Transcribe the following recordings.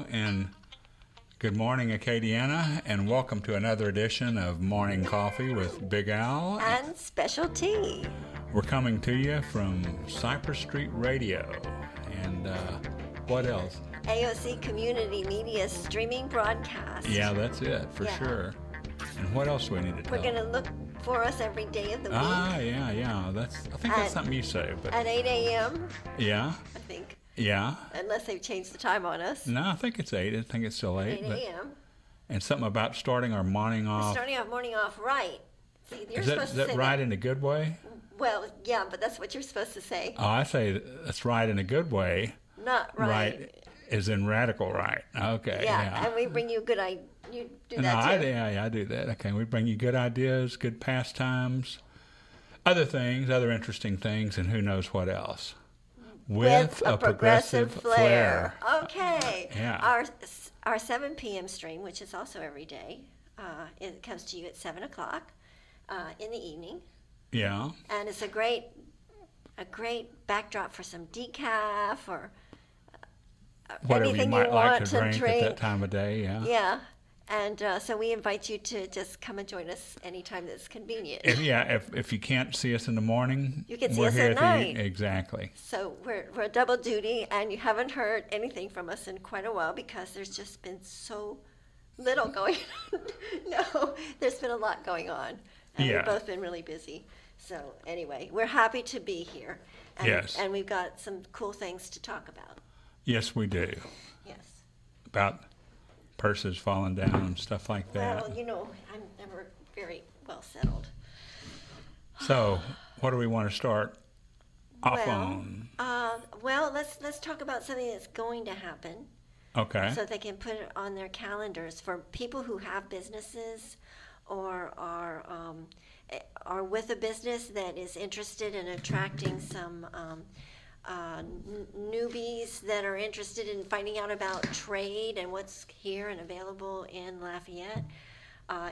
And good morning, Acadiana, and welcome to another edition of Morning Coffee with Big Al. And Special Tea. We're coming to you from Cypress Street Radio. And what else? AOC Community Media streaming broadcast. Yeah, that's it, for sure. And what else do we need to tell? We're going to look for us every day of the week. Yeah. I think that's something you say. But at 8 a.m. Yeah. I think. Yeah. Unless they've changed the time on us. No, I think it's 8. I think it's still 8. 8 a.m. And something about starting our morning off. Starting our morning off right. See, you're Is that right in a good way? Well, yeah, but that's what you're supposed to say. Oh, I say that's right in a good way. Not right. Right is in radical right. Okay. Yeah, and we bring you good ideas. You do that too. I do that. Okay, we bring you good ideas, good pastimes, other things, other interesting things, and who knows what else. With a progressive flair. Okay. Yeah. Our 7 p.m. stream, which is also every day, it comes to you at 7 o'clock in the evening. Yeah. And it's a great backdrop for some decaf or whatever anything you might like to drink at that time of day. Yeah. Yeah. And so we invite you to just come and join us anytime that's convenient. If you can't see us in the morning, you can see we're us here at night. Exactly. So we're double duty, and you haven't heard anything from us in quite a while because there's just been so little going on. No, there's been a lot going on, and we've both been really busy. So anyway, we're happy to be here. And, yes. And we've got some cool things to talk about. Yes, we do. Yes. About purses falling down and stuff like that. Well, I'm never very well settled. So, what do we want to start off on? Well, let's talk about something that's going to happen. Okay. So they can put it on their calendars for people who have businesses or are with a business that is interested in attracting some newbies that are interested in finding out about trade and what's here and available in Lafayette.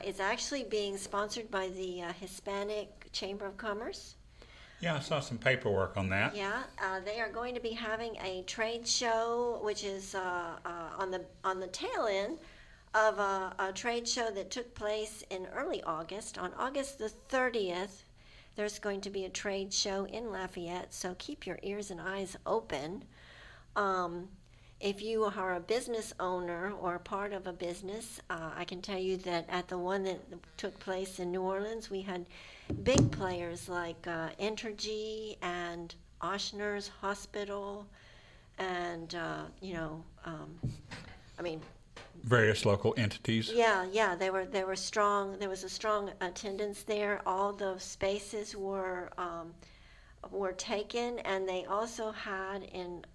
It's actually being sponsored by the Hispanic Chamber of Commerce. Yeah, I saw some paperwork on that. Yeah, they are going to be having a trade show, which is on the tail end of a trade show that took place in early August. On August the 30th, there's going to be a trade show in Lafayette, so keep your ears and eyes open. If you are a business owner or part of a business, I can tell you that at the one that took place in New Orleans, we had big players like Entergy and Ochsner's Hospital, and various local entities. Yeah, they were strong. There was a strong attendance there. All the spaces were taken, and they also had in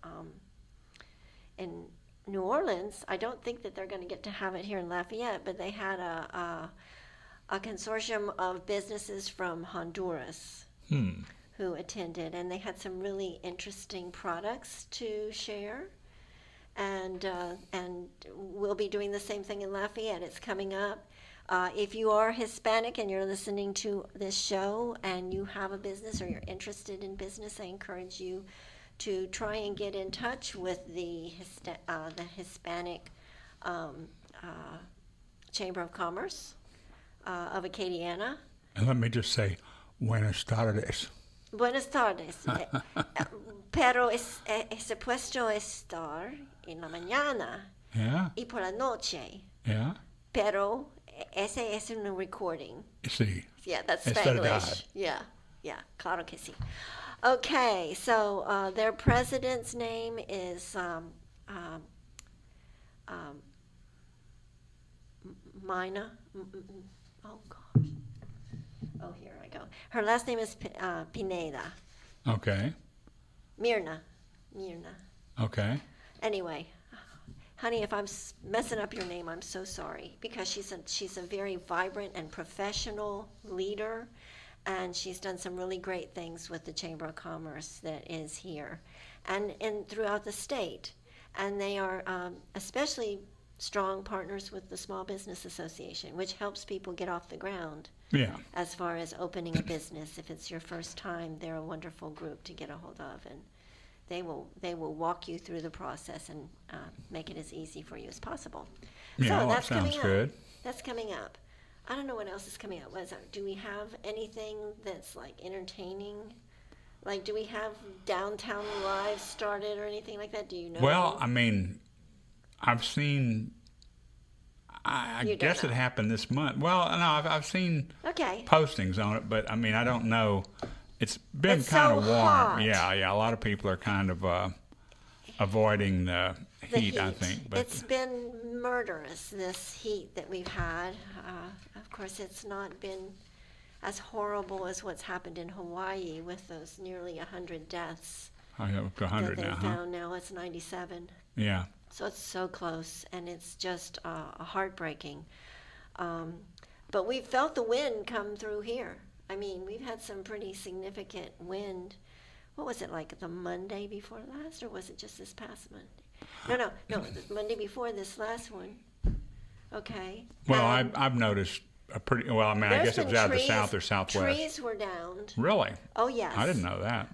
New Orleans. I don't think that they're going to get to have it here in Lafayette, but they had a consortium of businesses from Honduras who attended, and they had some really interesting products to share. And we'll be doing the same thing in Lafayette. It's coming up. If you are Hispanic and you're listening to this show and you have a business or you're interested in business, I encourage you to try and get in touch with the Hispanic Chamber of Commerce of Acadiana. And let me just say, buenas tardes. Buenas tardes. Pero ese puesto estar en la mañana y por la noche. Yeah. Pero ese es un recording. Sí. Yeah, that's Spanglish. Yeah, claro que sí. Okay, so their president's name is Mina. Oh gosh. Oh, here I go. Her last name is Pineda. Okay. Mirna. Okay. Anyway, honey, if I'm messing up your name, I'm so sorry, because she's a very vibrant and professional leader, and she's done some really great things with the Chamber of Commerce that is here and throughout the state. And they are especially strong partners with the Small Business Association, which helps people get off the ground. Yeah. As far as opening a business, if it's your first time, they're a wonderful group to get a hold of, and they will walk you through the process and make it as easy for you as possible. Yeah, so that sounds good. That's coming up. I don't know what else is coming up. Do we have anything that's like entertaining? Like, do we have Downtown Live started or anything like that? Do you know? Well, I mean, I've seen. I guess it happened this month. Well, no, I've seen postings on it, but I mean, I don't know. It's been kind of warm. Hot. Yeah. A lot of people are kind of avoiding the heat, I think. But it's been murderous, this heat that we've had. Of course, it's not been as horrible as what's happened in Hawaii with those nearly 100 deaths. I have up to 100 that now. they found now. It's 97. Yeah. So it's so close, and it's just heartbreaking. But we felt the wind come through here. I mean, we've had some pretty significant wind. What was it, like the Monday before last, or was it just this past Monday? No, the Monday before this last one. Okay. Well, I've noticed a pretty, well, I mean, I guess it was out of the south or southwest. Trees were downed. Really? Oh, yes. I didn't know that.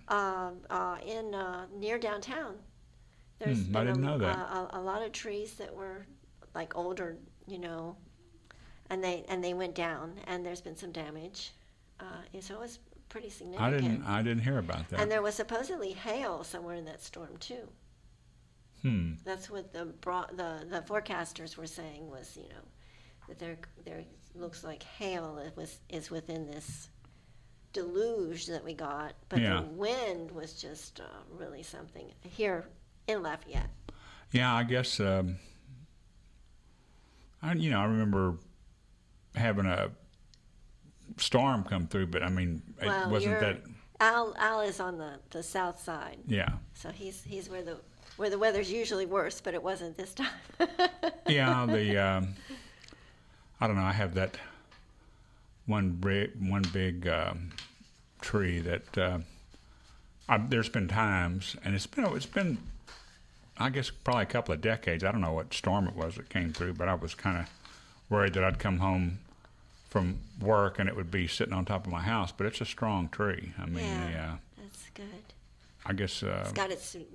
In near downtown. There's been I didn't know that. A lot of trees that were like older, and they went down, and there's been some damage. So it was pretty significant. I didn't hear about that. And there was supposedly hail somewhere in that storm too. That's what the forecasters were saying was, that there looks like hail is within this deluge that we got, but the wind was just really something here in Lafayette. Yeah, I guess I remember having a storm come through, but I mean, it wasn't that. Al is on the south side. Yeah. So he's where the weather's usually worse, but it wasn't this time. Yeah, I don't know. I have that one big tree that there's been times, and it's been I guess probably a couple of decades. I don't know what storm it was that came through, but I was kind of worried that I'd come home from work and it would be sitting on top of my house. But it's a strong tree. I mean, that's good. I guess it's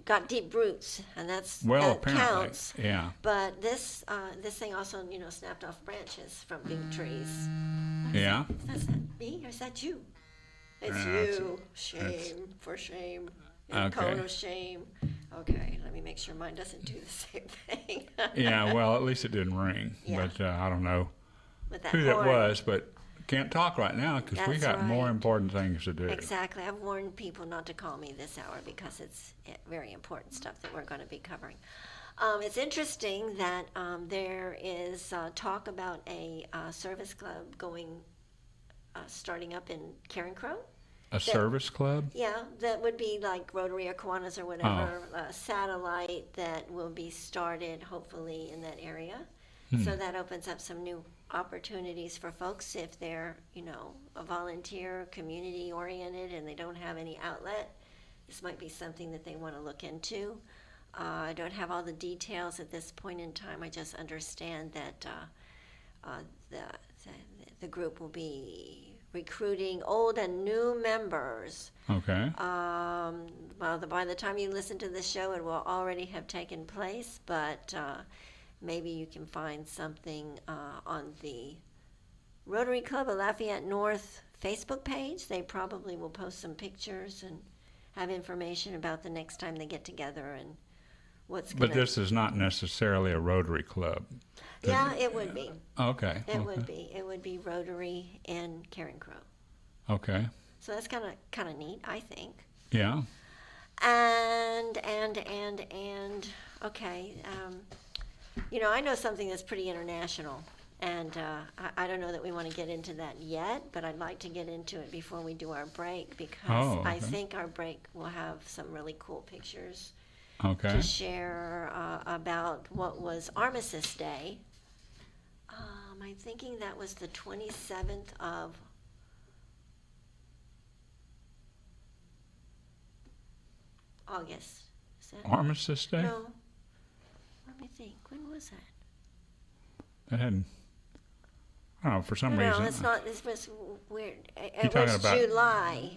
got deep roots, and that apparently counts. Yeah. But this thing also snapped off branches from big trees. Yeah. Is that me or is that you? It's you. Shame. Cone of shame. Okay, let me make sure mine doesn't do the same thing. Yeah, well, at least it didn't ring. Yeah. But I don't know who that horn was, but can't talk right now because we got more important things to do. Exactly. I've warned people not to call me this hour because it's very important stuff that we're going to be covering. It's interesting that there is talk about a service club starting up in Carencro. Service club? Yeah, that would be like Rotary or Kiwanis or whatever, satellite that will be started hopefully in that area. So that opens up some new opportunities for folks if they're, a volunteer, community oriented, and they don't have any outlet. This might be something that they want to look into. I don't have all the details at this point in time. I just understand that the group will be recruiting old and new members. Okay. Well, by the time you listen to the show, it will already have taken place, but maybe you can find something on the Rotary Club of Lafayette North Facebook page. They probably will post some pictures and have information about the next time they get together and what's going to... But this is not necessarily a Rotary Club. Yeah, it would be. Okay. It would be. It would be Rotary and Carencro. Okay. So that's kind of neat, I think. Yeah. And okay, I know something that's pretty international, and I don't know that we want to get into that yet, but I'd like to get into it before we do our break because I think our break will have some really cool pictures to share about what was Armistice Day. I'm thinking that was the 27th of August. Is that Armistice Day? No. Let me think. When was that? That hadn't. I don't know, for some reason. No, it's not. This was weird. You're It was talking about July.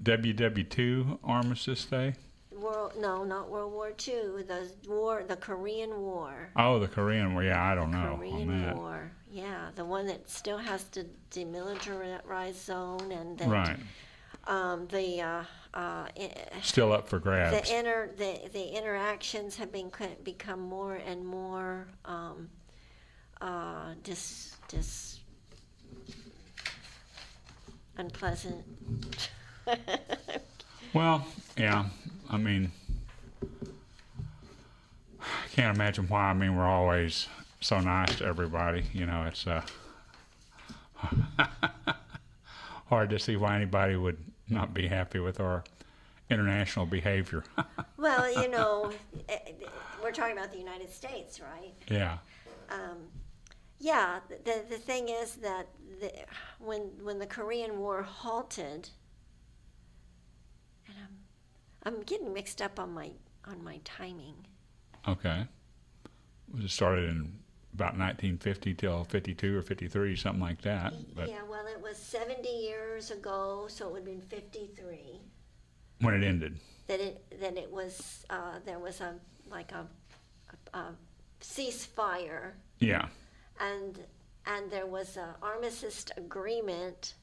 WW2 Armistice Day? not World War II. The Korean War. Oh, the Korean War. Yeah, I don't know Korean on that. War. Yeah, the one that still has to demilitarized zone, and that, Right. Still up for grabs. The interactions have become more and more unpleasant. Well, yeah. I mean, I can't imagine why. I mean, we're always so nice to everybody. You know, it's hard to see why anybody would not be happy with our international behavior. Well, we're talking about the United States, right? Yeah. Yeah. The thing is that when the Korean War halted, and I'm getting mixed up on my timing. Okay. It started in about 1950 till 52 or 53, something like that. But Yeah, well, it was 70 years ago, so it would have been 53. when it ended. That it was there was a ceasefire, Yeah. and there was an armistice agreement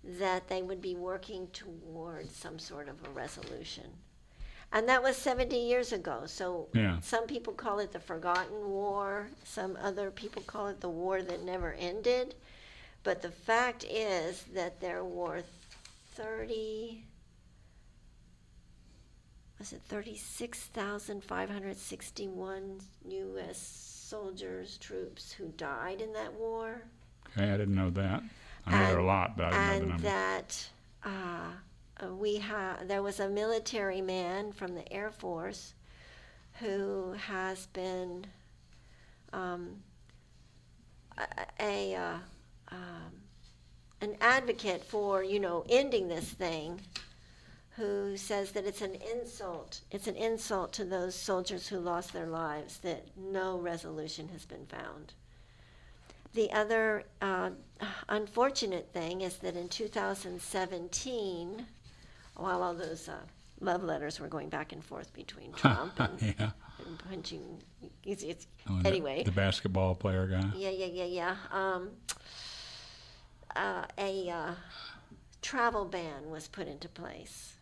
that they would be working towards some sort of a resolution. And that was 70 years ago. So Yeah. some people call it the Forgotten War. Some other people call it the war that never ended. But the fact is that there were 36,561 U.S. soldiers, troops who died in that war. Okay, I didn't know that. I know there are a lot, but I didn't know the And number. that there was a military man from the Air Force who has been an advocate for ending this thing, who says that it's an insult. It's an insult to those soldiers who lost their lives that no resolution has been found. The other unfortunate thing is that in 2017, while all those love letters were going back and forth between Trump and, Yeah. and punching, And anyway. The basketball player guy. Yeah. A travel ban was put into place.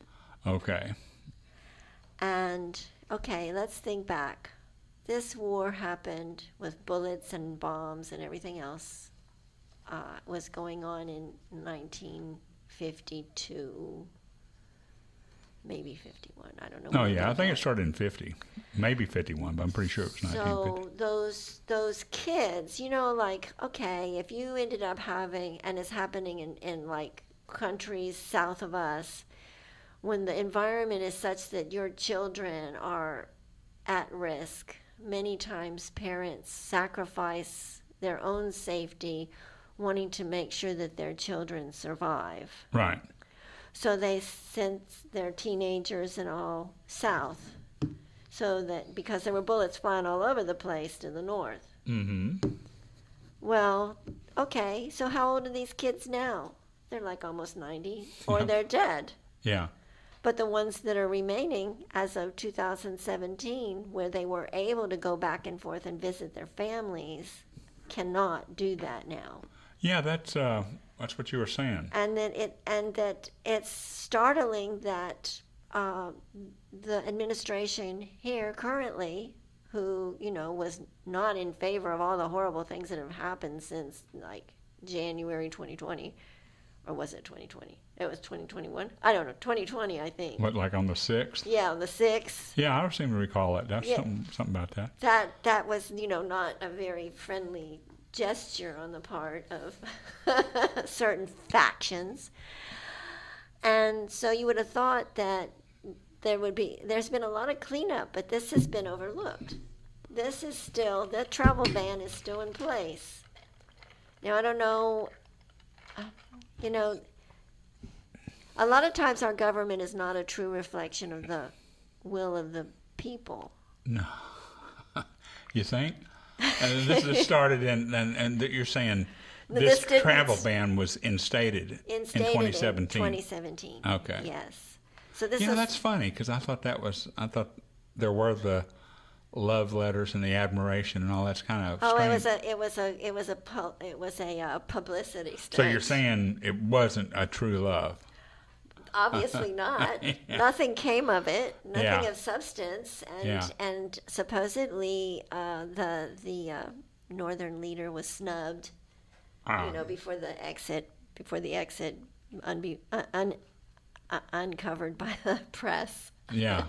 Okay. And, okay, let's think back. This war happened with bullets and bombs and everything else. Was going on in 1952, maybe 51. I don't know. Oh, yeah. I think it started in 50. Maybe 51, but I'm pretty sure it was 1950. So those kids, okay, if you ended up having, and it's happening in like countries south of us, when the environment is such that your children are at risk, many times parents sacrifice their own safety wanting to make sure that their children survive. Right. So they sent their teenagers and all south, so that because there were bullets flying all over the place to the north. Mm-hmm. Well, okay, so how old are these kids now? They're like almost 90, or Yeah. they're dead. Yeah. But the ones that are remaining as of 2017, where they were able to go back and forth and visit their families, cannot do that now. Yeah, that's what you were saying. And that it's startling that the administration here currently, who was not in favor of all the horrible things that have happened since like January 2020, or was it 2020? It was 2021. I don't know, 2020, I think. What, like on the 6th? Yeah, on the 6th. Yeah, I don't seem to recall that. That's Yeah. something about that. That was not a very friendly gesture on the part of certain factions. And so you would have thought that there's been a lot of cleanup, but this has been overlooked. That travel ban is still in place. Now, I don't know, a lot of times our government is not a true reflection of the will of the people. No. You think? This started and you're saying this travel ban was instated in 2017. 2017. Okay. Yes. So this That's funny because I thought there were the love letters and the admiration and all that's kind of strange. it was a publicity stunt. So you're saying it wasn't a true love? Obviously not. Yeah. Nothing came of it. Nothing Yeah. of substance. And Yeah. and supposedly the northern leader was snubbed. Before the exit uncovered by the press. Yeah.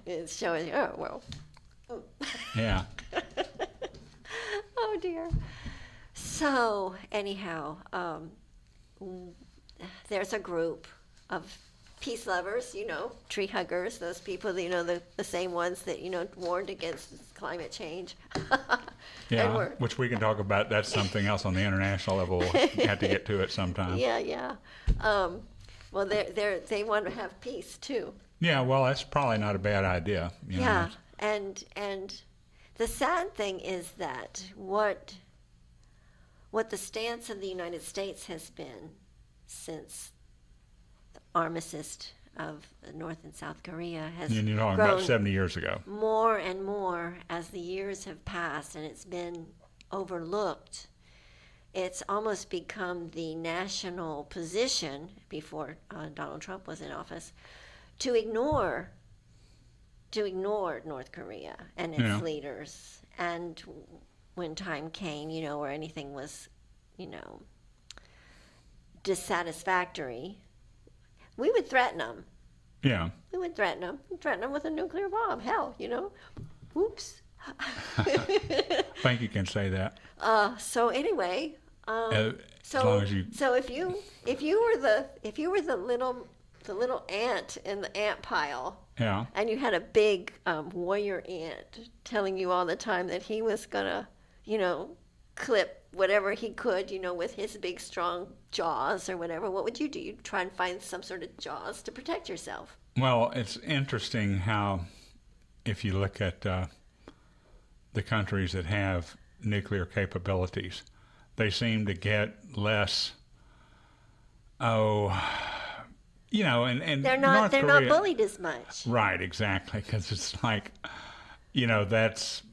It's showing. Oh well. Yeah. Oh dear. So anyhow, there's a group of peace lovers, tree huggers, those people, the same ones that, warned against climate change. Yeah, which we can talk about. That's something else on the international level. We'll have to get to it sometime. Yeah. Well, they want to have peace too. Yeah, well, that's probably not a bad idea. Yeah, and the sad thing is that what the stance of the United States has been since the armistice of North and South Korea has And you're talking grown about 70 years ago. more and more as the years have passed, and it's been overlooked. It's almost become the national position before Donald Trump was in office to ignore North Korea and its leaders. And when time came, or anything was, dissatisfactory, we would threaten them. Yeah. We would threaten them. We'd threaten them with a nuclear bomb. Hell, Whoops. I think you can say that. So anyway, As long as you. So if you were the little ant in the ant pile, Yeah. and you had a big warrior ant telling you all the time that he was gonna, clip whatever he could, with his big strong jaws or whatever, what would you do? You'd try and find some sort of jaws to protect yourself. Well, it's interesting how, if you look at the countries that have nuclear capabilities, they seem to get less. And They're North not Korea, bullied as much. Right, exactly, because it's like, that's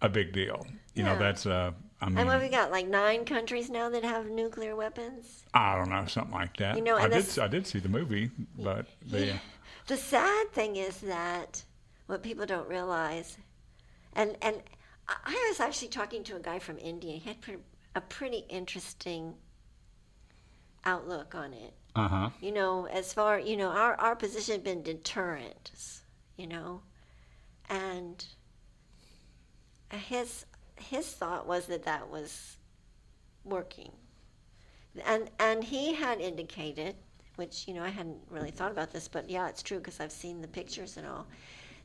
a big deal. Yeah. That's And what we got, like 9 countries now that have nuclear weapons? I don't know, something like that. I did see the movie, but the sad thing is that what people don't realize, and I was actually talking to a guy from India. He had a pretty interesting outlook on it. Uh-huh. As far, our position had been deterrent, and his thought was that was working. And he had indicated, which, I hadn't really thought about this, but yeah, it's true because I've seen the pictures and all,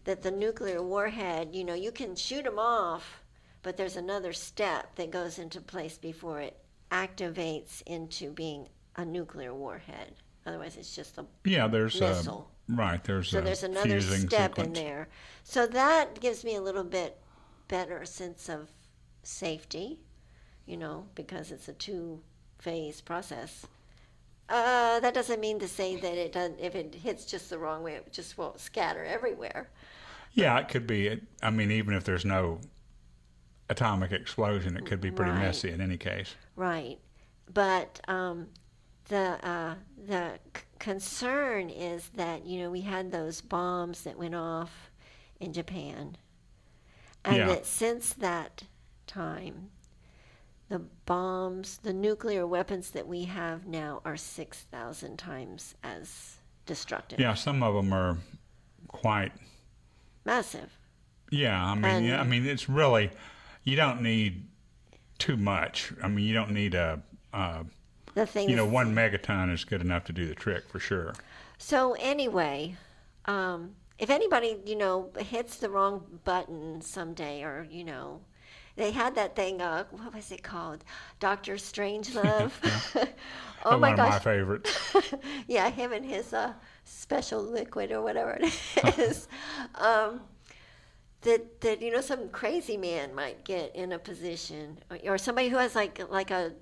that the nuclear warhead, you can shoot them off, but there's another step that goes into place before it activates into being a nuclear warhead. Otherwise, it's just a missile. There's another step sequence in there. So that gives me a little bit better sense of safety, because it's a 2-phase process. That doesn't mean to say that if it hits just the wrong way, it just won't scatter everywhere. Yeah, it could be. Even if there's no atomic explosion, it could be pretty messy in any case. Right. But the concern is that, we had those bombs that went off in Japan. And that since that time, the nuclear weapons that we have now are 6,000 times as destructive. Yeah, some of them are quite massive. Yeah, it's really, you don't need too much. You don't need the thing 1 megaton is good enough to do the trick for sure. So anyway, if anybody, hits the wrong button someday, or, they had that thing, what was it called? Dr. Strangelove. Oh my gosh. One of my favorites. Yeah, him and his special liquid or whatever it is. That some crazy man might get in a position, or somebody who has like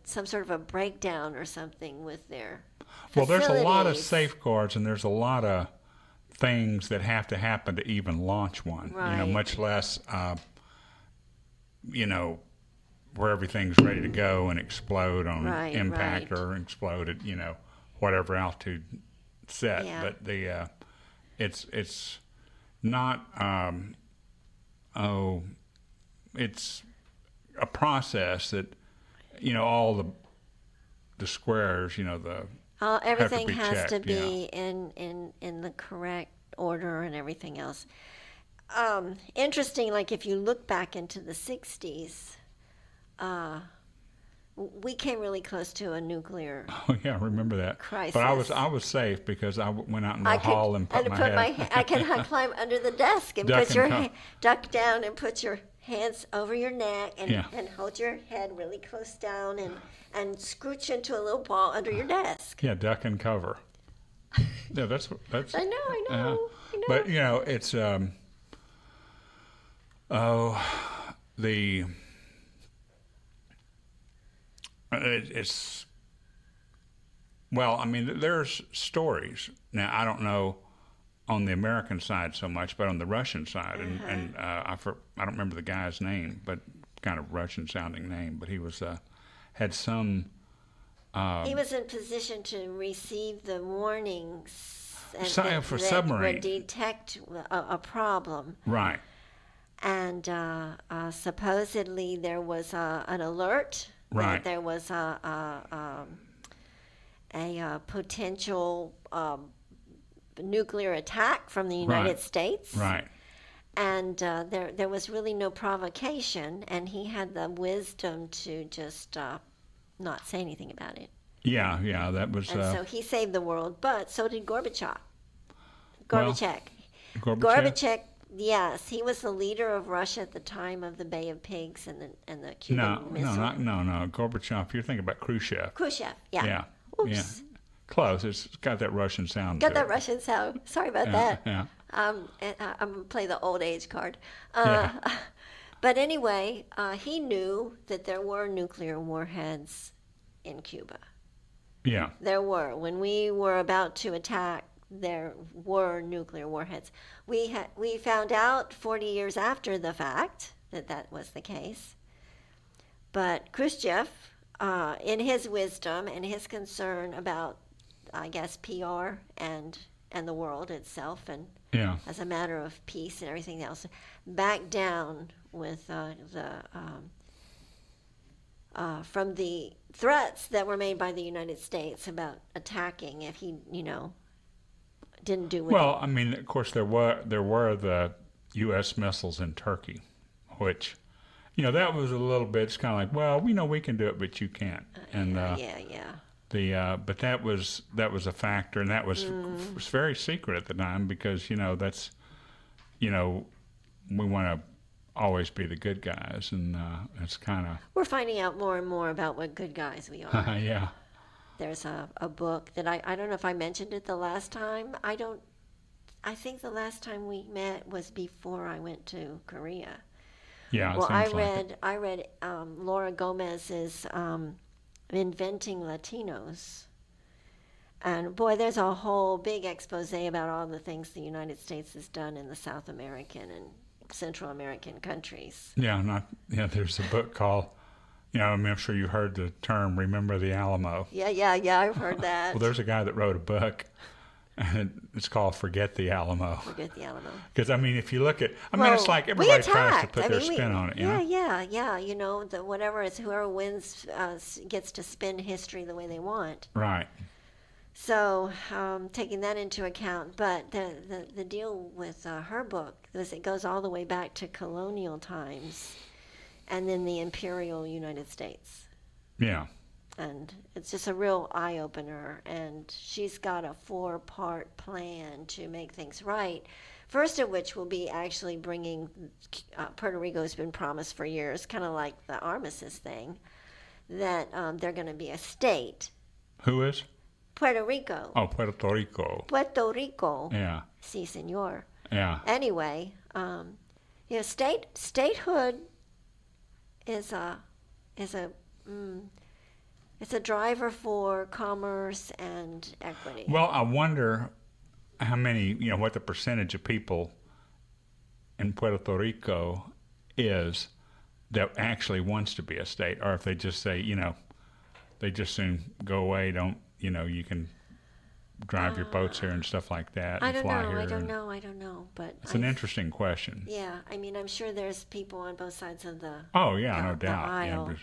some sort of a breakdown or something with their Well, there's a lot of facilities. safeguards, and there's a lot of things that have to happen to even launch one. Right. Much less, where everything's ready to go and explode on Right, impact right. or explode at whatever altitude set. Yeah. But it's not. It's a process that all the squares, Everything be has checked, to be in the correct order and everything else. Interesting, like if you look back into the 60s, we came really close to a nuclear Oh yeah, I remember that. crisis. But I was safe because I went out in the hall and put my head. I could climb under the desk and Duck and duck down and put your hands over your neck and, Yeah. and hold your head really close down and scooch into a little ball under your desk. Yeah, duck and cover. Yeah, that's. I know. I know. But it's it's well, I mean, there's stories now. I don't know on the American side so much, but on the Russian side, and I don't remember the guy's name, but kind of Russian sounding name, but he was had some. He was in position to receive the warnings For that submarine. would detect a problem. Right. And supposedly there was an alert Right. that there was a potential nuclear attack from the United Right. States. Right. And there was really no provocation, and he had the wisdom to just not say anything about it. Yeah, that was. And so he saved the world, but so did Gorbachev. Well, Gorbachev. Gorbachev? Yes, he was the leader of Russia at the time of the Bay of Pigs and the Cuban Missile. No. Gorbachev. You're thinking about Khrushchev. Khrushchev, yeah. Yeah. Oops. Yeah. Close. It's got that Russian sound. Got to that it. Russian sound. Sorry about that. Yeah. I'm going to play the old age card. Yeah. But anyway, he knew that there were nuclear warheads in Cuba. Yeah. There were. When we were about to attack, there were nuclear warheads. We found out 40 years after the fact that was the case. But Khrushchev, in his wisdom and his concern about, I guess, PR and the world itself, and Yeah. as a matter of peace and everything else, backed down with from the threats that were made by the United States about attacking if he, didn't do what Well, I mean, of course, there were the U.S. missiles in Turkey, which, that was a little bit. It's kind of like, well, we know we can do it, but you can't. And but that was a factor, and that was very secret at the time because that's we want to always be the good guys, and it's kind of we're finding out more and more about what good guys we are. yeah. There's a book that I don't know if I mentioned it the last time. I think the last time we met was before I went to Korea. Yeah. Well, it seems like it. I read Laura Gomez's Inventing Latinos. And boy, there's a whole big expose about all the things the United States has done in the South American and Central American countries. Yeah. There's a book called. I'm sure you heard the term "Remember the Alamo." Yeah, I've heard that. Well, there's a guy that wrote a book, and it's called "Forget the Alamo." Forget the Alamo. Because if you look at, Well, it's like we everybody tries to attacked. put their spin on it. Yeah. Whatever is whoever wins gets to spin history the way they want. Right. So taking that into account, but the deal with her book was it goes all the way back to colonial times, and then the imperial United States. Yeah. And it's just a real eye-opener, and she's got a 4-part plan to make things right. First of which will be actually bringing Puerto Rico has been promised for years, kind of like the armistice thing, that they're going to be a state. Who is? Puerto Rico. Oh, Puerto Rico. Puerto Rico. Yeah. Si, senor. Yeah. Anyway, statehood is a It's a driver for commerce and equity. Well, I wonder how many, what the percentage of people in Puerto Rico is that actually wants to be a state, or if they just say, they just soon go away. Don't, you can drive your boats here and stuff like that. I and don't fly know. here. I don't know. But It's an interesting question. Yeah, I mean, I'm sure there's people on both sides of the Oh yeah, no the doubt. aisle.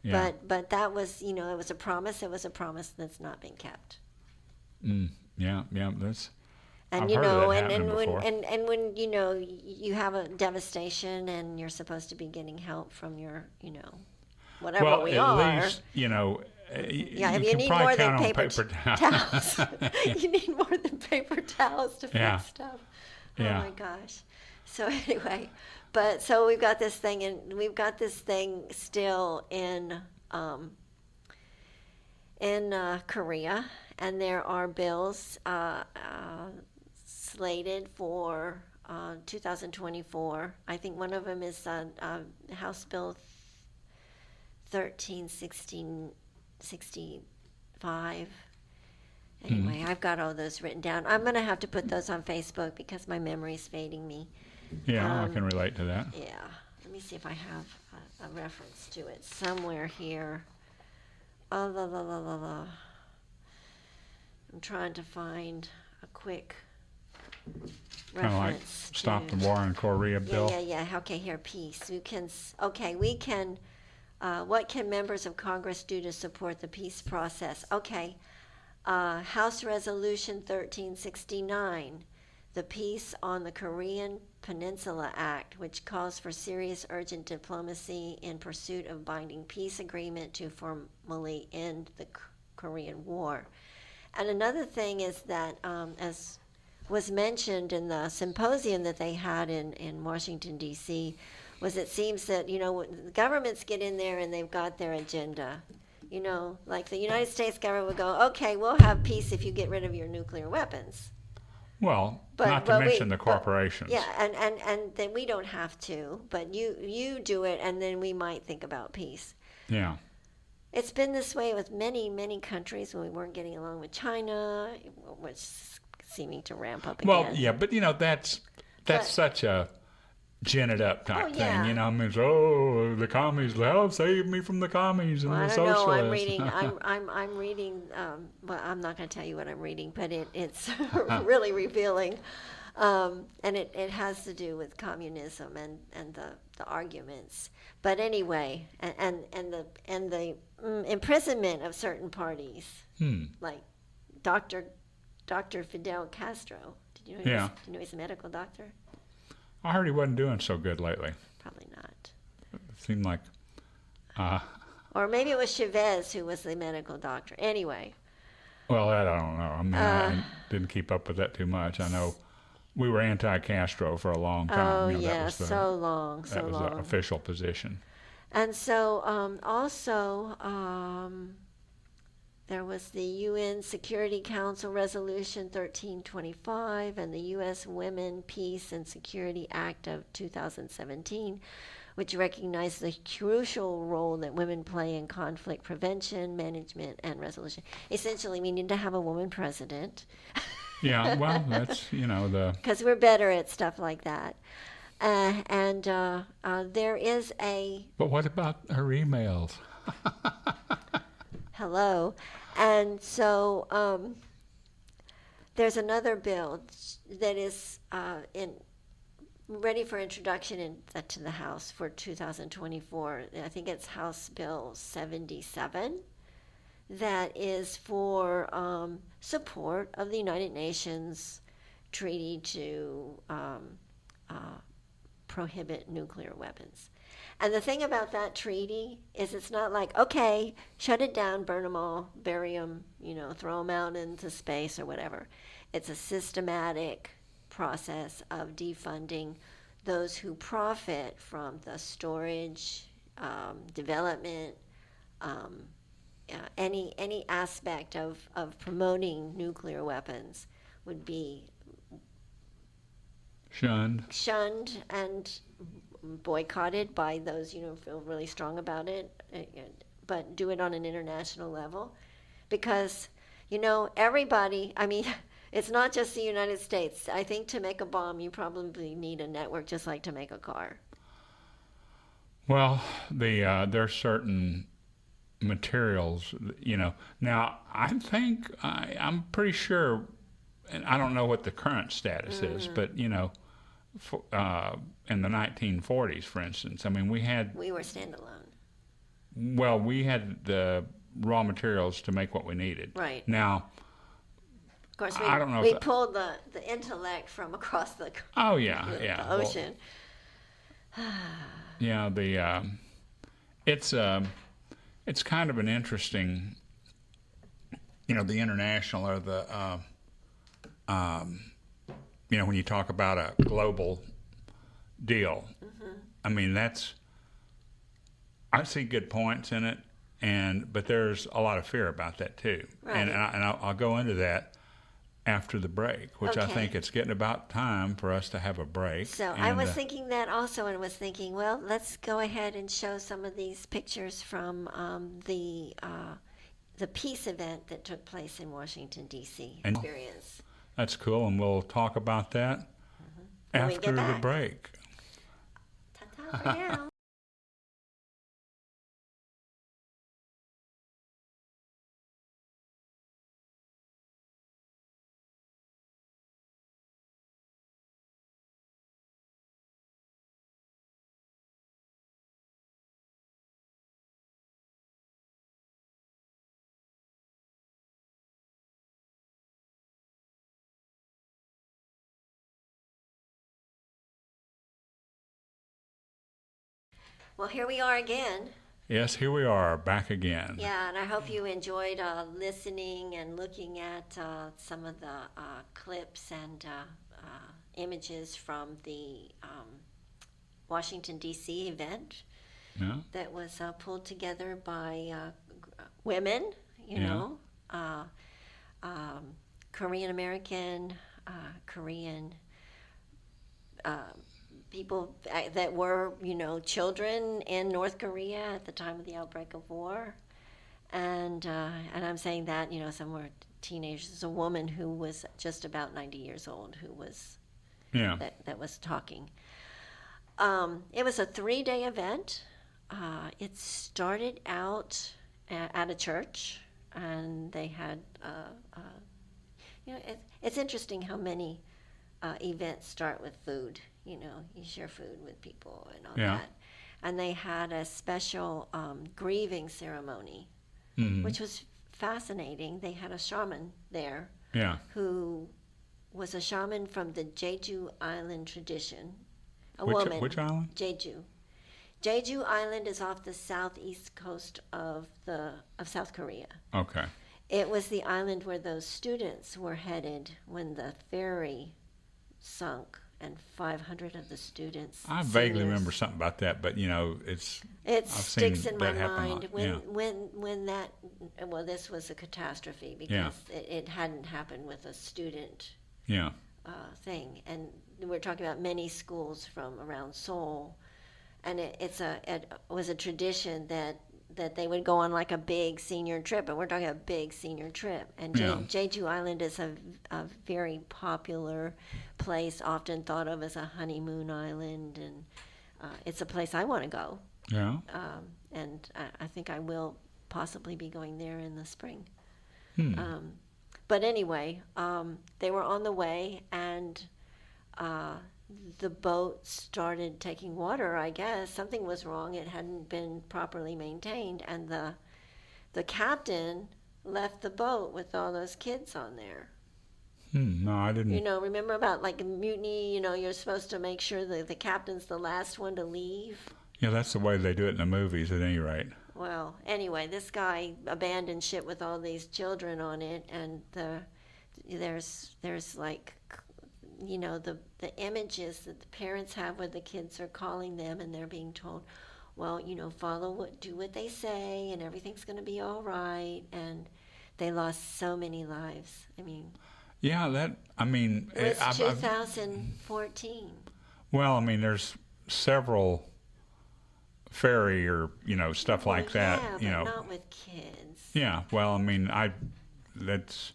Yeah. But that was, it was a promise. It was a promise that's not been kept. Yeah. That's. And I've you heard of know, that and happening when before. and when you have a devastation, and you're supposed to be getting help from your, whatever Well, we at are. least Yeah, you you can need probably more than count on paper towels. towels. You need more than paper towels to Yeah. fix stuff. Yeah. Oh my gosh. So anyway, but so we've got this thing, and we've got this thing still in Korea, and there are bills slated for 2024. I think one of them is House Bill 1365. Anyway, I've got all those written down. I'm going to have to put those on Facebook because my memory's fading me. Yeah, I can relate to that. Yeah. Let me see if I have a reference to it somewhere here. Oh, I'm trying to find a quick Kind of like reference. stop to- the war in Korea bill. Yeah. Okay, here, peace. We can. We can. What can members of Congress do to support the peace process? Okay. House Resolution 1369, the Peace on the Korean Peninsula Act, which calls for serious, urgent diplomacy in pursuit of binding peace agreement to formally end the Korean War. And another thing is that, as was mentioned in the symposium that they had in Washington, D.C., was it seems that, the governments get in there and they've got their agenda. Like the United States government would go, okay, we'll have peace if you get rid of your nuclear weapons. Well, But- not to but we- mention the but- corporations. Yeah, and then we don't have to, but you do it, and then we might think about peace. Yeah. It's been this way with many, many countries when we weren't getting along with China, which is seeming to ramp up again. Well, yeah, but that's But- such a ginted up type Oh, yeah. thing. I mean, the commies, save me from the commies and Well, I the don't know. socialists. I'm reading. I'm reading. Well, I'm not going to tell you what I'm reading, but it's really revealing, and it has to do with communism and the arguments. But anyway, and the imprisonment of certain parties, like Dr. Fidel Castro. Did you know? Yeah. Do you know he's a medical doctor? I heard he wasn't doing so good lately. Probably not. It seemed like, Or maybe it was Chavez who was the medical doctor. Anyway. well, that I don't know. I mean, I didn't keep up with that too much. I know we were anti-Castro for a long time. Oh, that yeah, was the, so long. that was the official position. And so also there was the UN Security Council Resolution 1325 and the U.S. Women, Peace, and Security Act of 2017, which recognized the crucial role that women play in conflict prevention, management, and resolution. Essentially, we need to have a woman president. Yeah, well, that's, the... Because we're better at stuff like that. And there is a... But what about her emails? Hello. And so there's another bill that is ready for introduction to the House for 2024. I think it's House Bill 77. That is for support of the United Nations treaty to prohibit nuclear weapons. And the thing about that treaty is it's not like, okay, shut it down, burn them all, bury them, throw them out into space or whatever. It's a systematic process of defunding those who profit from the storage, development, any aspect of promoting nuclear weapons would be shunned and boycotted by those feel really strong about it, but do it on an international level, because everybody. I mean, it's not just the United States. I think to make a bomb, you probably need a network just like to make a car. Well, there's certain materials, Now, I'm pretty sure, and I don't know what the current status is, but in the 1940s, for instance, I mean, we were standalone. Well, we had the raw materials to make what we needed. Right. Now, of course, I don't know. We pulled the intellect from across the the ocean. Well, it's kind of an interesting, the international or the when you talk about a global deal. I mean, I see good points in it, but there's a lot of fear about that too. Right. And I'll go into that after the break, which I think it's getting about time for us to have a break. So I was thinking that also, and was thinking, well, let's go ahead and show some of these pictures from the peace event that took place in Washington, D.C. experience. That's cool, and we'll talk about that after the break. Ta-ta for now. Well, here we are again. Yes, here we are, back again. Yeah, and I hope you enjoyed listening and looking at some of the clips and images from the Washington, D.C. event that was pulled together by women, Korean American, Korean people that were, children in North Korea at the time of the outbreak of war, and I'm saying that, some were teenagers. There's a woman who was just about 90 years old who was that was talking. It was a 3-day event. It started out at a church, and they had it's interesting how many events start with food. You share food with people and all that. And they had a special grieving ceremony, which was fascinating. They had a shaman there who was a shaman from the Jeju Island tradition. Which island? Jeju. Jeju Island is off the southeast coast of South Korea. Okay. It was the island where those students were headed when the ferry sunk. And 500 of the students. I vaguely remember something about that, but it sticks in my mind when that. Well, this was a catastrophe because it hadn't happened with a student. Thing, and we're talking about many schools from around Seoul, and it was a tradition that they would go on like a big senior trip, and we're talking a big senior trip. And Jeju Island is a very popular place, often thought of as a honeymoon island, and it's a place I want to go. Yeah. And I think I will possibly be going there in the spring. But anyway, they were on the way, and the boat started taking water, I guess. Something was wrong. It hadn't been properly maintained, and the captain left the boat with all those kids on there. No, I didn't. Remember about like a mutiny, you're supposed to make sure that the captain's the last one to leave? Yeah, that's the way they do it in the movies at any rate. Well, anyway, this guy abandoned ship with all these children on it, and there's like, the images that the parents have where the kids are calling them and they're being told, well, do what they say and everything's going to be all right. And they lost so many lives. I mean. Yeah, it was 2014. Well, there's several ferry or stuff like that. Yeah, but not with kids. Yeah. Well, I mean, that's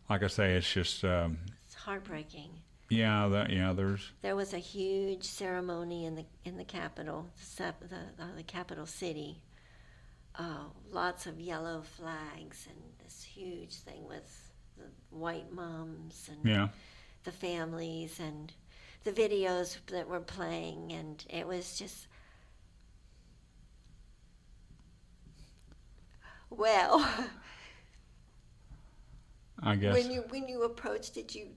like I say, it's just It's heartbreaking. there's There was a huge ceremony in the capital, the capital city. Lots of yellow flags and this huge thing with the white moms and the families and the videos that were playing, and it was just, well, I guess when you approached it, you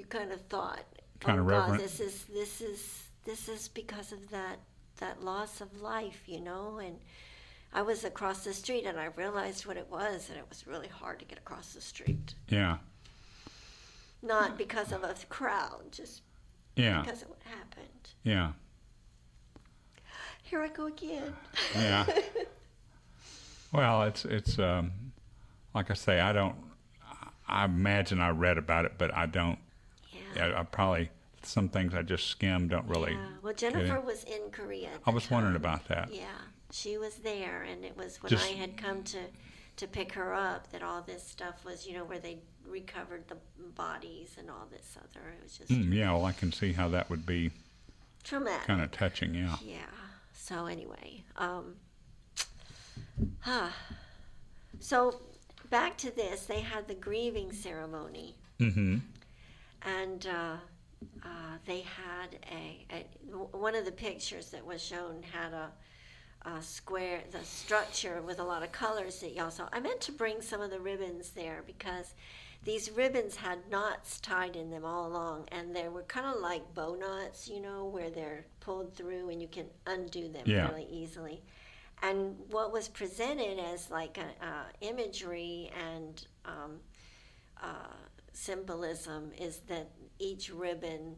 kind of thought, kind of reverent. this is because of that loss of life, and I was across the street and I realized what it was, and it was really hard to get across the street. Yeah. Not because of a crowd, just because of what happened. Yeah. Here I go again. Yeah. Well, it's like I say, I imagine I read about it, but I don't. Yeah. I probably, some things I just skimmed, don't really. Yeah. Well, Jennifer was in Korea. I was wondering about that. Yeah, she was there, and it was when I had come to pick her up that all this stuff was, where they recovered the bodies and all this other. It was just yeah. Well, I can see how that would be traumatic. Kind of touching. Yeah. Yeah. So anyway, so back to this. They had the grieving ceremony. Mm-hmm. And they had one of the pictures that was shown had a square, the structure with a lot of colors that y'all saw. I meant to bring some of the ribbons there because these ribbons had knots tied in them all along, and they were kind of like bow knots, where they're pulled through and you can undo them really easily. And what was presented as like imagery and symbolism is that each ribbon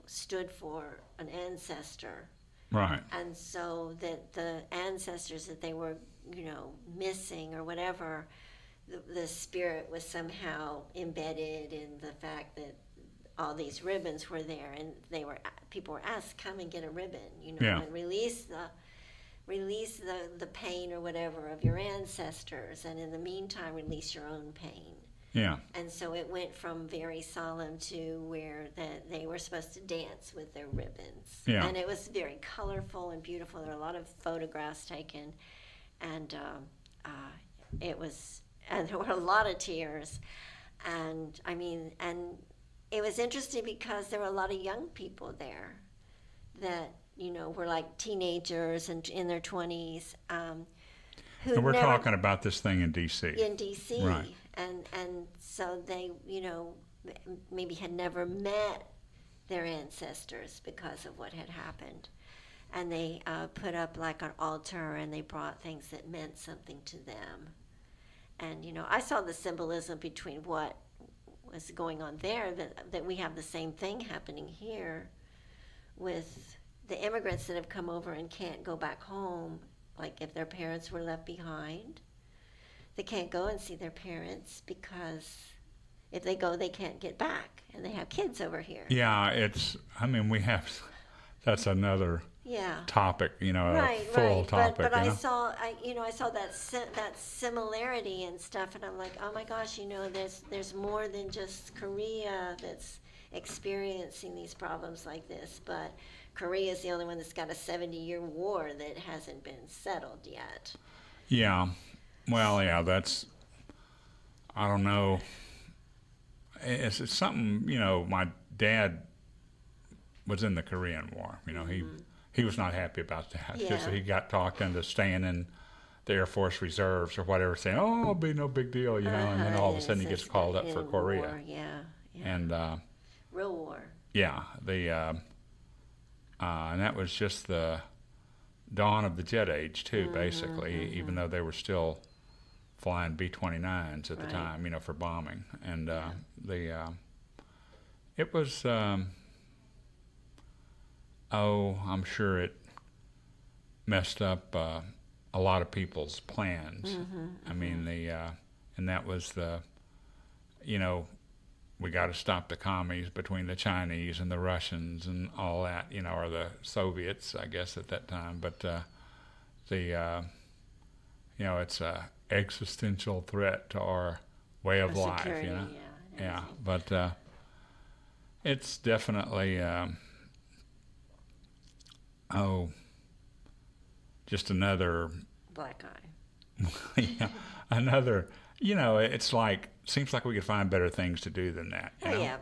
stood for an ancestor. Right. And so that the ancestors that they were, missing or whatever, the spirit was somehow embedded in the fact that all these ribbons were there, and people were asked, come and get a ribbon, and release the pain or whatever of your ancestors, and in the meantime release your own pain. Yeah. And so it went from very solemn to where they were supposed to dance with their ribbons. Yeah. And it was very colorful and beautiful. There were a lot of photographs taken, and and there were a lot of tears. And it was interesting because there were a lot of young people there that, were like teenagers and in their 20s. And we're talking about this thing in D.C. In D.C. Right. And so they, maybe had never met their ancestors because of what had happened. And they put up like an altar, and they brought things that meant something to them. And, I saw the symbolism between what was going on there, that we have the same thing happening here with the immigrants that have come over and can't go back home, like if their parents were left behind. They can't go and see their parents because if they go, they can't get back, and they have kids over here. Yeah, that's another topic, a full topic. But I saw that similarity and stuff, and I'm like, oh my gosh, there's more than just Korea that's experiencing these problems like this, but Korea is the only one that's got a 70-year war that hasn't been settled yet. Yeah. Well, yeah, I don't know. It's something, my dad was in the Korean War. He was not happy about that. Yeah. Just that he got talked into staying in the Air Force Reserves or whatever, saying, oh, it'll be no big deal, and then all of a sudden he gets called up for Korea. War, yeah. And real war. Yeah, and that was just the dawn of the jet age too, basically, even though they were still flying B-29s at the time, for bombing. And it was, I'm sure it messed up a lot of people's plans. I mean, and that was we got to stop the commies between the Chinese and the Russians and all that, or the Soviets, I guess, at that time. But it's a existential threat to our way of life. Security, Yeah, but it's definitely just another black eye. yeah, another. It's like seems like we could find better things to do than that. You know?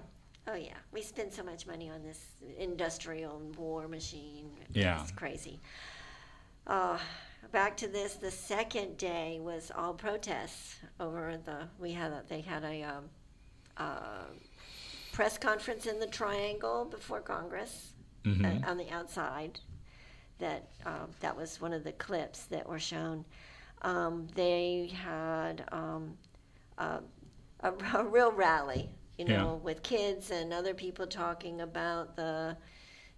Oh yeah. We spend so much money on this industrial war machine. Yeah. It's crazy. Back to this. The second day was all protests over they had a press conference in the Triangle before Congress on the outside. That was one of the clips that were shown. They had a real rally, with kids and other people talking about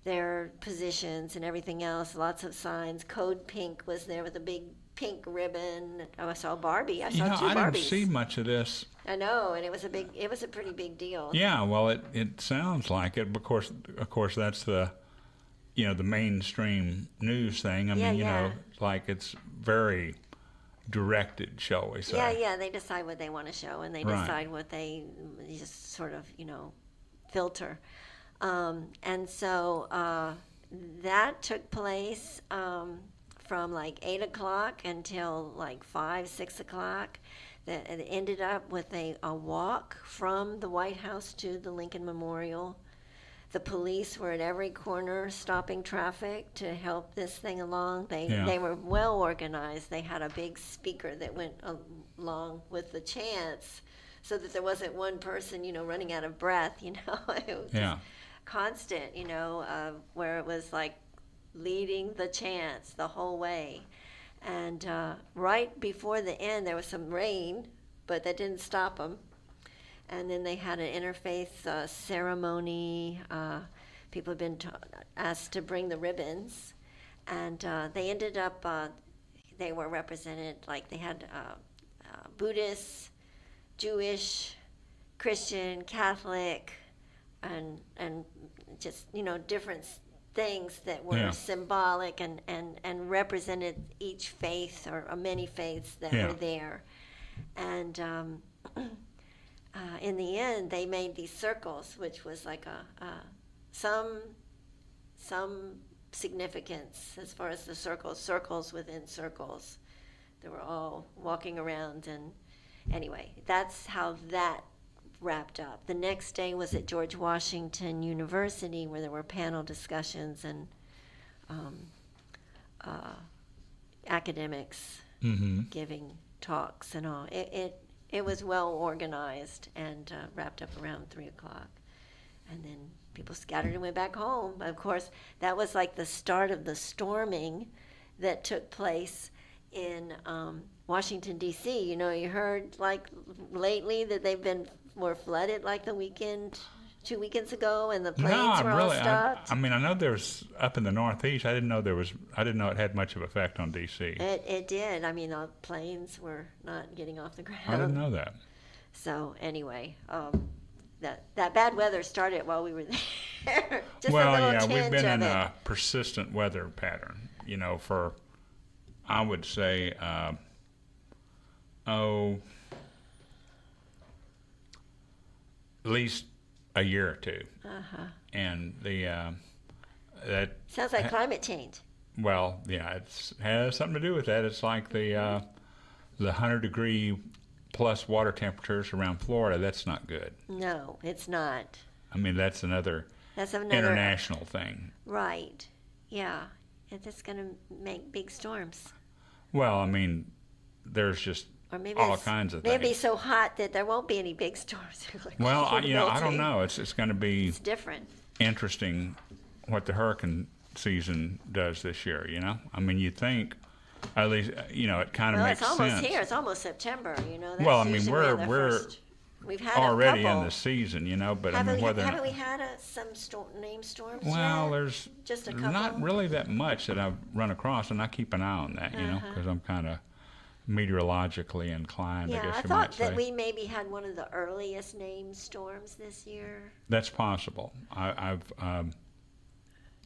their positions and everything else. Lots of signs. Code Pink was there with a big pink ribbon. Oh, I saw Barbie. I saw two Barbies. I didn't see much of this. I know, and it was a pretty big deal. Yeah, well, it sounds like it. Of course, that's the the mainstream news thing. I mean, like it's very directed, shall we say? Yeah. They decide what they want to show, and they decide what they just sort of filter. And so that took place from like 8 o'clock until like 5, 6 o'clock. That it ended up with a walk from the White House to the Lincoln Memorial. The police were at every corner stopping traffic to help this thing along. They were well organized. They had a big speaker that went along with the chants so that there wasn't one person, running out of breath, It was just constant, where it was like leading the chants the whole way. And right before the end, there was some rain, but that didn't stop them. And then they had an interfaith ceremony. People had been asked to bring the ribbons. And they ended up, they were represented, like they had Buddhist, Jewish, Christian, Catholic, and just, different things that were symbolic and represented each faith or many faiths that were there. And in the end, they made these circles, which was like some significance as far as the circles within circles. They were all walking around, and anyway, that's how that wrapped up. The next day was at George Washington University, where there were panel discussions and academics giving talks and all. It was well organized and wrapped up around 3 o'clock. And then people scattered and went back home. Of course, that was like the start of the storming that took place in Washington, D.C. You heard like lately that were flooded like the weekend, 2 weekends ago, and the planes were all stopped. I mean, I know there was up in the Northeast. I didn't know it had much of an effect on D.C. It did. I mean, the planes were not getting off the ground. I didn't know that. So anyway, that bad weather started while we were there. Just we've been in a persistent weather pattern. For I would say, at least a year or two. And that sounds like climate change. Well, yeah, it has something to do with that. It's like the 100-degree plus water temperatures around Florida. That's not good. No, it's not. I mean, that's another international thing. Right. Yeah. It's going to make big storms. Well, I mean, there's just all kinds of things. Maybe so hot that there won't be any big storms. Well, I don't know. It's going to be. It's different. Interesting what the hurricane season does this year. I mean, you think at least it kind of makes sense. It's almost here. It's almost September. That's well, I mean, we've had already in the season. But haven't we had some named storms? Well, yet? There's just a couple. Not really that much that I've run across, and I keep an eye on that. Because I'm kind of meteorologically inclined. Yeah, I guess I you thought might say. that we maybe had one of the earliest named storms this year. That's possible.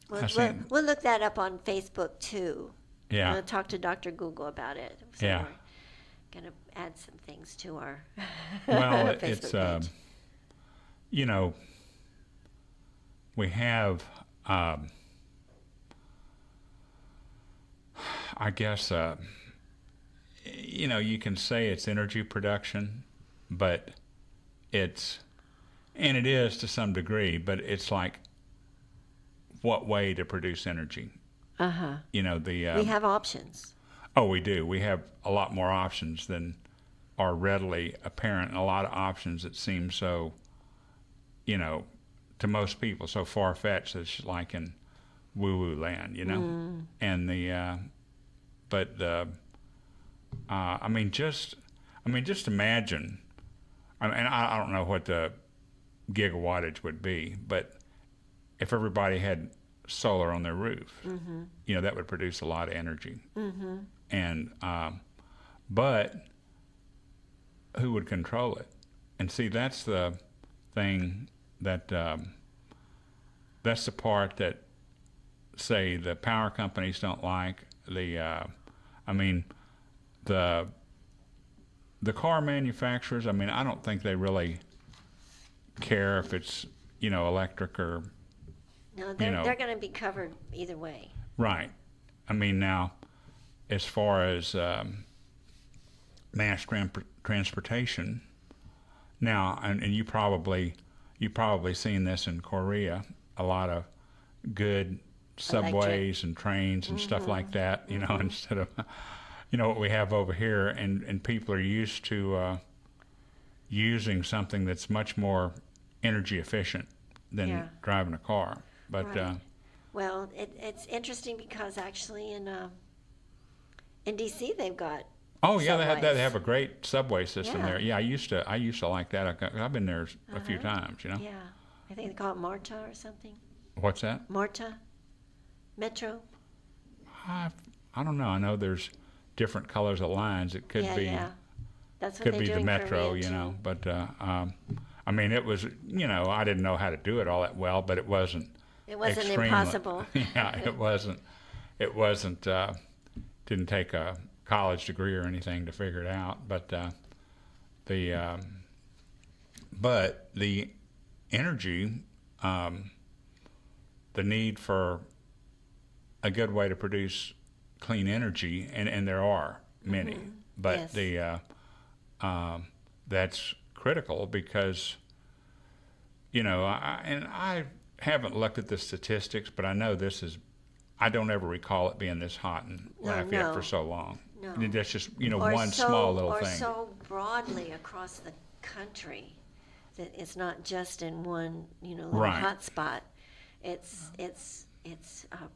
We'll look that up on Facebook too. Yeah. I'm going to talk to Dr. Google about it. So Yeah. we're going to add some things to our Well, Facebook it's page. you know, we have I guess you know, you can say it's energy production, but it's, and it is to some degree, but it's like what way to produce energy. Uh-huh. You know, the We have options. oh, we do. We have a lot more options than are readily apparent, and a lot of options that seem so, you know, to most people so far-fetched. It's like in woo-woo land, you know. And the but the I mean just imagine. And I don't know what the gigawattage would be, but if everybody had solar on their roof, you know, that would produce a lot of energy. And but who would control it? And see, that's the thing that that's the part that, say, the power companies don't like. I mean, the car manufacturers. I mean, I don't think they really care if it's, you know, electric or, No, you know, they're going to be covered either way. right. I mean, now, as far as mass transportation, now, and you probably seen this in Korea, a lot of good subways and trains and stuff like that, you know, instead of, you know, what we have over here, and people are used to using something that's much more energy efficient than driving a car. But Right. Well, it's interesting because actually in D.C. they've got oh yeah, subways. they have a great subway system Yeah. there. Yeah, I used to like that. I've been there a few times. You know. Yeah, I think they call it Marta or something. What's that? Marta, Metro. I don't know. I know there's different colors of lines. It could be That's what could they be do the in metro, Korea, you know. too. But I mean, it was, you know, I didn't know how to do it all that well, but it wasn't. It wasn't extremely- impossible. Yeah, it wasn't. It wasn't. Didn't take a college degree or anything to figure it out. But the energy, the need for a good way to produce clean energy, and there are many, but Yes. that's critical because, you know, I haven't looked at the statistics, but I know this is, I don't ever recall it being this hot in Lafayette no. for so long. No. And that's just, you know, Or one so, small little or thing. so broadly across the country that it's not just in one, you know, little Right. hot spot. It's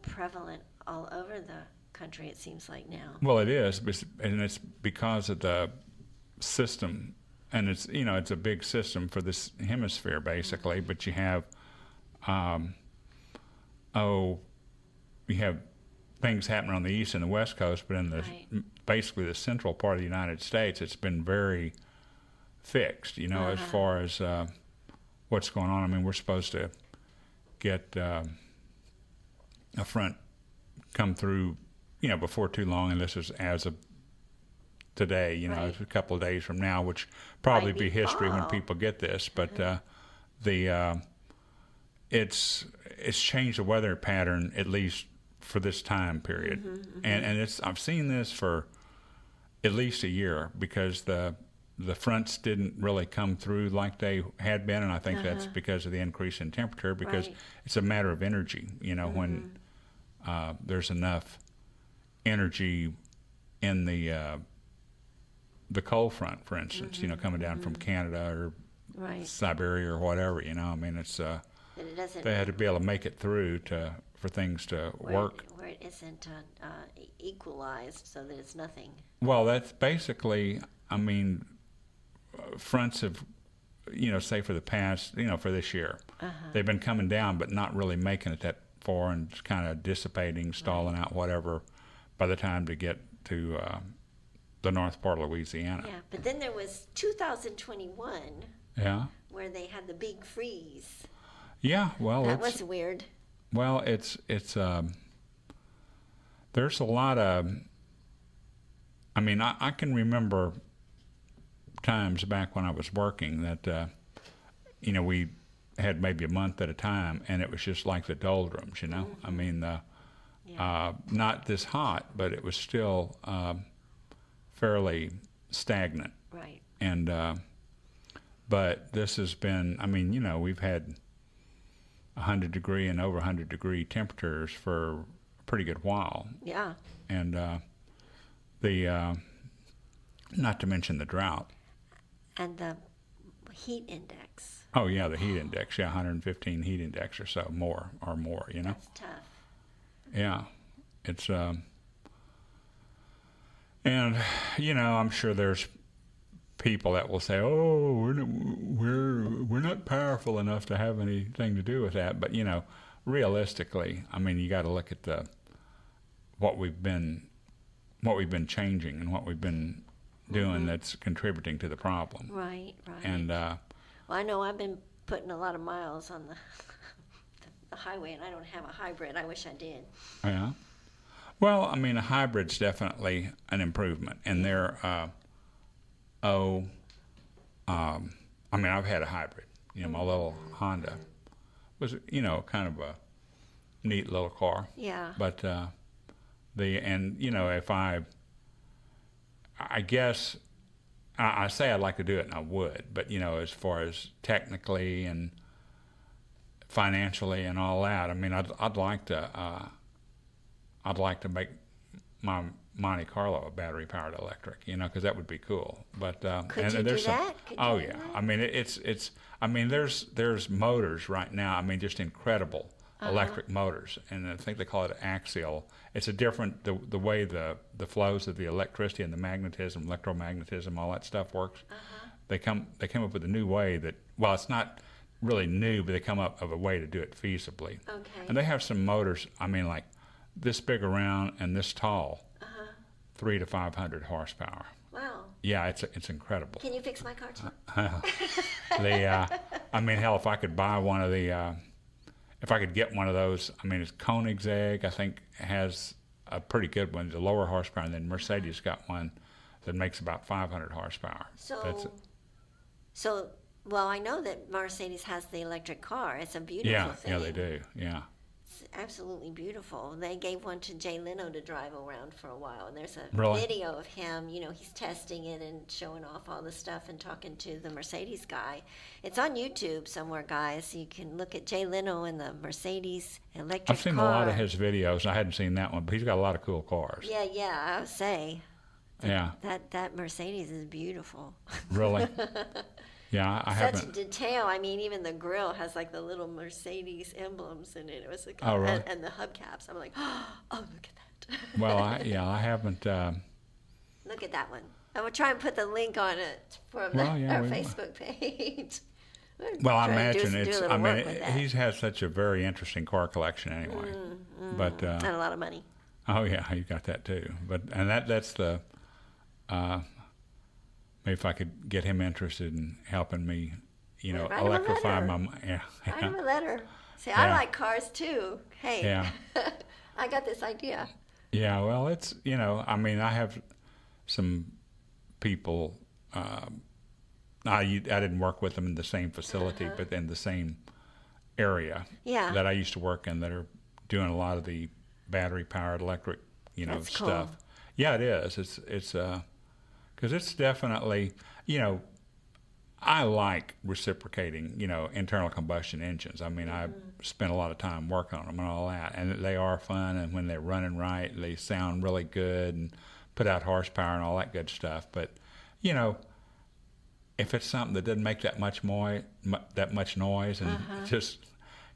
prevalent all over the country. It seems like now. Well, it is, and it's because of the system, and it's, you know, it's a big system for this hemisphere basically. But you have, you have things happening on the east and the west coast, but in the basically the central part of the United States, it's been very fixed. You know, as far as what's going on. I mean, we're supposed to get a front come through, you know, before too long, and this is as of today, you know, it's a couple of days from now, which probably Might be be history when fall. people get this. But it's changed the weather pattern, at least for this time period. And it's, I've seen this for at least a year, because the fronts didn't really come through like they had been, and I think that's because of the increase in temperature, because it's a matter of energy, you know, when there's enough energy in the cold front, for instance, you know, coming down from Canada or Siberia or whatever, you know. I mean, it's That it doesn't, they had to be able to make it through for things to work. where it isn't equalized, so that it's nothing. Well, that's basically, I mean, fronts have, you know, say for the past, you know, for this year, they've been coming down, but not really making it that far, and just kind of dissipating, stalling out, whatever, by the time to get to the north part of Louisiana. Yeah, but then there was 2021 Yeah. where they had the big freeze. Yeah. Well, That was weird. well, it's there's a lot of, I mean, I can remember times back when I was working that, we had maybe a month at a time, and it was just like the doldrums, I mean, not this hot, but it was still fairly stagnant. Right. And but this has been, I mean, we've had 100-degree and over 100-degree temperatures for a pretty good while. Yeah. And the not to mention the drought. And the heat index. Oh yeah, the heat index. Yeah, 115 heat index or so, more. That's tough. Yeah, it's and I'm sure there's people that will say, "Oh, we're not powerful enough to have anything to do with that." But realistically, I mean, you got to look at what we've been changing and what we've been doing that's contributing to the problem. Right. And well, I know I've been putting a lot of miles on the highway, and I don't have a hybrid. I wish I did. Yeah. Well, I mean, a hybrid's definitely an improvement, and they're I mean, I've had a hybrid. My little Honda was, kind of a neat little car. Yeah. But if I guess I say I'd like to do it, and I would. But as far as technically and financially and all that, I mean, I'd like to make my Monte Carlo a battery-powered electric, because that would be cool. But Could you do that? Oh yeah, I mean it's I mean there's motors right now. I mean just incredible electric motors, and I think they call it axial. It's a different the way the flows of the electricity and the magnetism, electromagnetism, all that stuff works. They came up with a new way that, well, it's not really new, but they come up with a way to do it feasibly. Okay. And they have some motors, I mean, like this big around and this tall, 300 to 500 horsepower. Wow. Yeah, it's incredible. Can you fix my car too? I mean, hell, if I could buy one of if I could get one of those, I mean, it's Koenigsegg, I think, has a pretty good one, the lower horsepower, and then Mercedes got one that makes about 500 horsepower. Well, I know that Mercedes has the electric car. It's a beautiful thing. Yeah, they do. Yeah. It's absolutely beautiful. They gave one to Jay Leno to drive around for a while, and there's a Really? video of him. He's testing it and showing off all the stuff and talking to the Mercedes guy. It's on YouTube somewhere, guys. You can look at Jay Leno and the Mercedes electric car. I've seen a lot of his videos. I hadn't seen that one, but he's got a lot of cool cars. Yeah, I would say. Yeah. That Mercedes is beautiful. Really? Yeah, I haven't. Such detail. I mean, even the grill has like the little Mercedes emblems in it. It was like, oh, really? and the hubcaps. I'm like, oh, look at that. Well, I haven't. Look at that one. I will try and put the link on it from our Facebook page. Well, I imagine it's. I mean, he has such a very interesting car collection anyway. But and a lot of money. Oh yeah, you got that too. And that's the. Maybe if I could get him interested in helping me, electrify my. Yeah. Write him a letter. Say, I like cars too. Hey. Yeah. I got this idea. Yeah. Well, it's I mean, I have some people. I didn't work with them in the same facility, but in the same area that I used to work in, that are doing a lot of the battery-powered electric, That's stuff. Cool. Yeah, it is. It's because it's definitely, I like reciprocating, internal combustion engines. I mean, I spent a lot of time working on them and all that, and they are fun. And when they're running right, they sound really good and put out horsepower and all that good stuff. But, if it's something that doesn't make that much noise, and just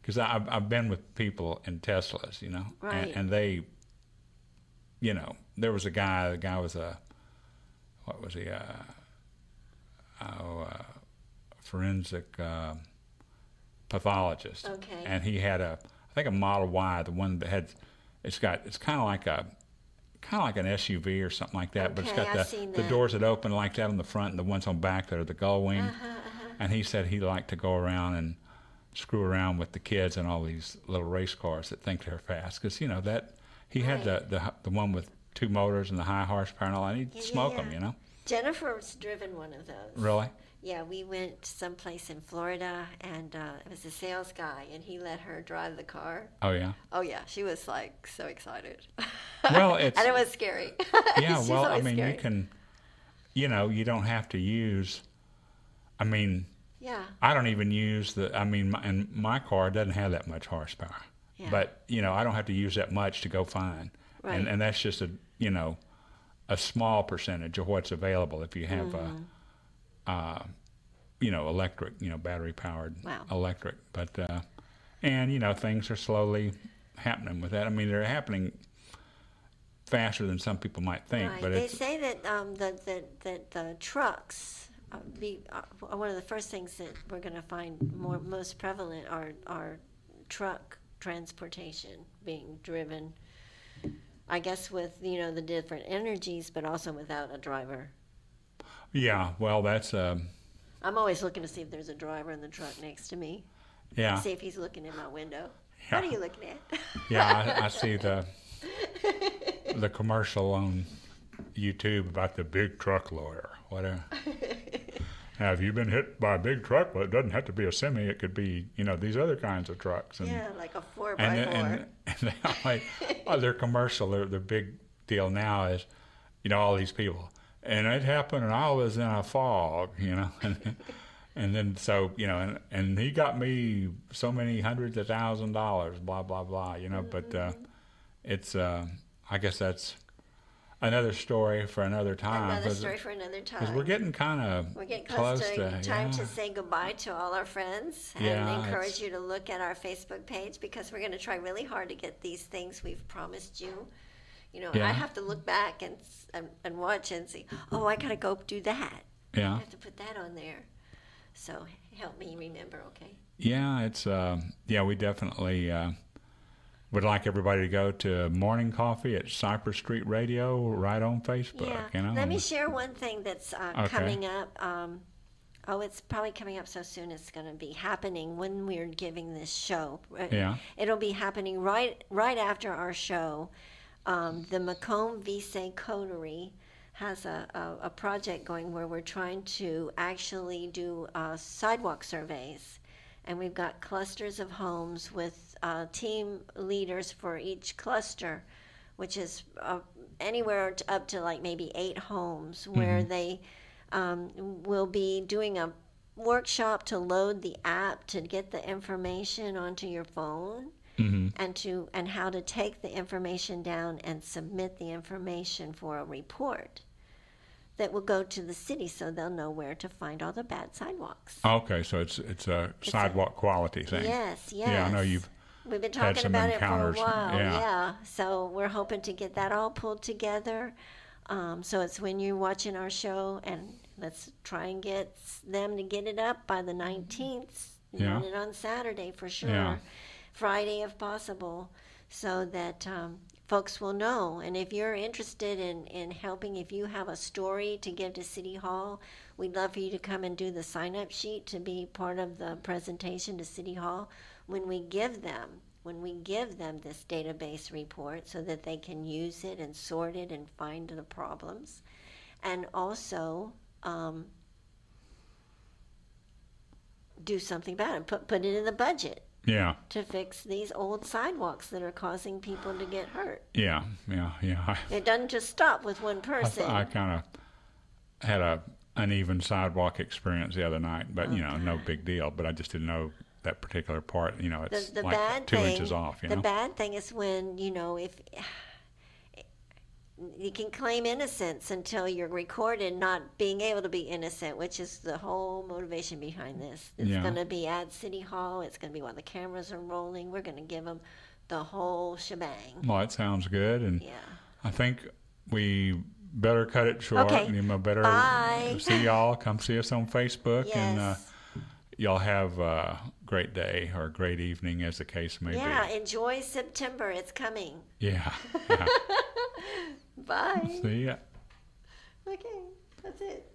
because I've been with people in Teslas, right. and they, there was a guy. The guy was what was he? Forensic pathologist. Okay. And he had I think a Model Y, the one that had, it's kind of like an SUV or something like that, but it's got the doors that open like that on the front, and the ones on back that are the gull wing. And he said he liked to go around and screw around with the kids and all these little race cars that think they're fast, because that He had Right. the one with 2 motors and the high horsepower and all, and he'd Yeah, smoke yeah. them, you know. Jennifer's driven one of those. Really? Yeah, we went someplace in Florida, and it was a sales guy, and he let her drive the car. Oh yeah. Oh yeah, she was like so excited. Well, it's and it was scary. yeah. She's Well, I always mean, scary. you can, you don't have to use. I mean, Yeah, I don't even use and my car doesn't have that much horsepower. yeah. But, I don't have to use that much to go fine. Right. And that's just a small percentage of what's available if you have electric, battery powered Wow. electric. But, and things are slowly happening with that. I mean, they're happening faster than some people might think, Right. but They it's, say that that the trucks be one of the first things that we're going to find most prevalent are truck transportation being driven. I guess with the different energies, but also without a driver. yeah, well, that's, I'm always looking to see if there's a driver in the truck next to me. yeah. See if he's looking in my window. Yeah. What are you looking at? Yeah, I see the commercial on YouTube about the big truck lawyer. Whatever. Have you been hit by a big truck? Well, it doesn't have to be a semi. It could be, these other kinds of trucks. And, Yeah, like a 4x4. and they're like, their commercial, their big deal now is, all these people. And it happened, and I was in a fog, and then so, and he got me so many hundreds of $1,000s, blah, blah, blah, but it's, I guess that's another story for another time. Another story for another time. Because we're getting We're getting close to time yeah. to say goodbye to all our friends and Yeah, encourage you to look at our Facebook page because we're going to try really hard to get these things we've promised you. Yeah. I have to look back and watch and see, oh, I got to go do that. Yeah. I have to put that on there. So help me remember, okay? Yeah, it's, we definitely would like everybody to go to Morning Coffee at Cypress Street Radio right on Facebook. Yeah. Let me share one thing that's Okay. coming up. It's probably coming up so soon. It's going to be happening when we're giving this show. Yeah. It'll be happening right after our show. The Macomb Vise Coterie has a project going where we're trying to actually do sidewalk surveys. And we've got clusters of homes with team leaders for each cluster, which is anywhere up to like maybe 8 homes, where they will be doing a workshop to load the app to get the information onto your phone, and how to take the information down and submit the information for a report that will go to the city so they'll know where to find all the bad sidewalks. Okay, so it's a sidewalk quality thing. Yes. Yeah, I know We've been had talking some about it for a encounters. while. Yeah. So we're hoping to get that all pulled together. So it's when you're watching our show, and let's try and get them to get it up by the 19th. Yeah. Run it on Saturday for sure. Yeah. Friday if possible, so that folks will know. And if you're interested in helping, if you have a story to give to City Hall, we'd love for you to come and do the sign-up sheet to be part of the presentation to City Hall when we give them this database report so that they can use it and sort it and find the problems. And also do something about it, put it in the budget. Yeah. To fix these old sidewalks that are causing people to get hurt. Yeah. It doesn't just stop with one person. I kind of had a uneven sidewalk experience the other night, but no big deal. But I just didn't know that particular part. It's the like bad 2 thing, inches off. The bad thing is when if you can claim innocence until you're recorded not being able to be innocent, which is the whole motivation behind this. It's going to be at City Hall. It's going to be while the cameras are rolling. We're going to give them the whole shebang. Well, that sounds good, and Yeah. I think we better cut it short. Okay. And better Bye. see y'all. Come see us on Facebook, and Yes. y'all have a great day or a great evening, as the case may Yeah, be. enjoy September. It's coming. Yeah. Bye. See ya. Okay, that's it.